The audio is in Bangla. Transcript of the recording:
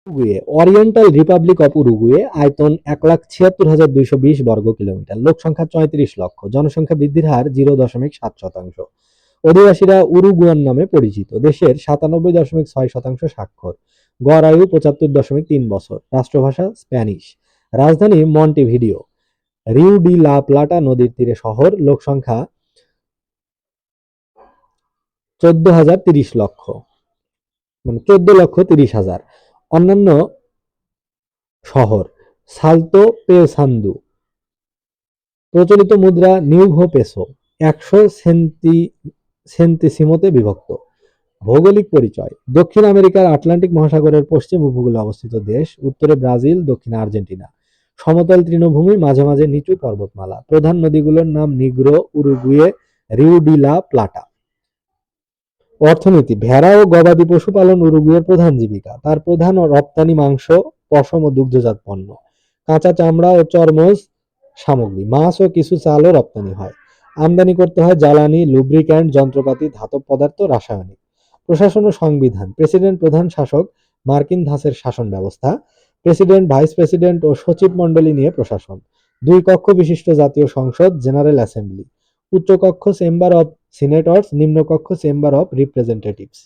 Uruguay oriental Republic of Uruguay আয়তন ১,৭৬,২২০ বর্গ কিলোমিটার, লোক সংখ্যা ৩৫ লক্ষ, জনসংখ্যা বৃদ্ধির হার 0.৭%। অধিবাসীরা উরুগুয়ান নামে পরিচিত। দেশের ৯৭.৬% স্বাক্ষর। গড় আয়ু ৭৫.৩ বছর। রাষ্ট্রভাষা স্প্যানিশ। রাজধানী মন্টেভিডিও। রিউ ডি লা প্লাটা নদীর তীরে শহর। লোক সংখ্যা ১৪,০৩০ লক্ষ, মানে ১৪,৩০,০০০। অন্যান্য শহর: সালতো পেসান্দু। প্রচলিত মুদ্রা নিউভো পেসো। ১০০ সেন্তিসিমোতে বিভক্ত। ভৌগোলিক পরিচয়: দক্ষিণ আমেরিকার আটলান্টিক মহাসাগরের পশ্চিম উপকূলে অবস্থিত দেশ। উত্তরে ব্রাজিল, দক্ষিণে আর্জেন্টিনা। সমতল তৃণভূমি, মাঝে মাঝে নিচু পর্বতমালা। প্রধান নদীগুলোর নাম নিগ্রো, উরুগুয়ে, রিউ ডি লা প্লাটা। অর্থনীতি: ভেড়া ও গবাদি পশুপালন উরুগুয়ের প্রধান জীবিকা। তার প্রধান রপ্তানি মাংস, পশম ও দুগ্ধজাত পণ্য। কাঁচা চামড়া ও চর্মজ সামগ্রী। মাছ ও কিছু চালও রপ্তানি হয়। আমদানি করতে হয় জ্বালানি, লুব্রিক্যান্ট, যন্ত্রপাতি, ধাতব পদার্থ, রাসায়নিক। প্রশাসন ও সংবিধান: প্রেসিডেন্ট প্রধান শাসক। মার্কিন ধাঁচের শাসন ব্যবস্থা। প্রেসিডেন্ট, ভাইস প্রেসিডেন্ট ও সচিব মণ্ডলী নিয়ে প্রশাসন। দুই কক্ষ বিশিষ্ট জাতীয় সংসদ, জেনারেল অ্যাসেম্বলি। উচ্চকক্ষ চেম্বার অব সিনেটর্স, নিম্নকক্ষ চেম্বার অব রিপ্রেজেন্টেটিভস।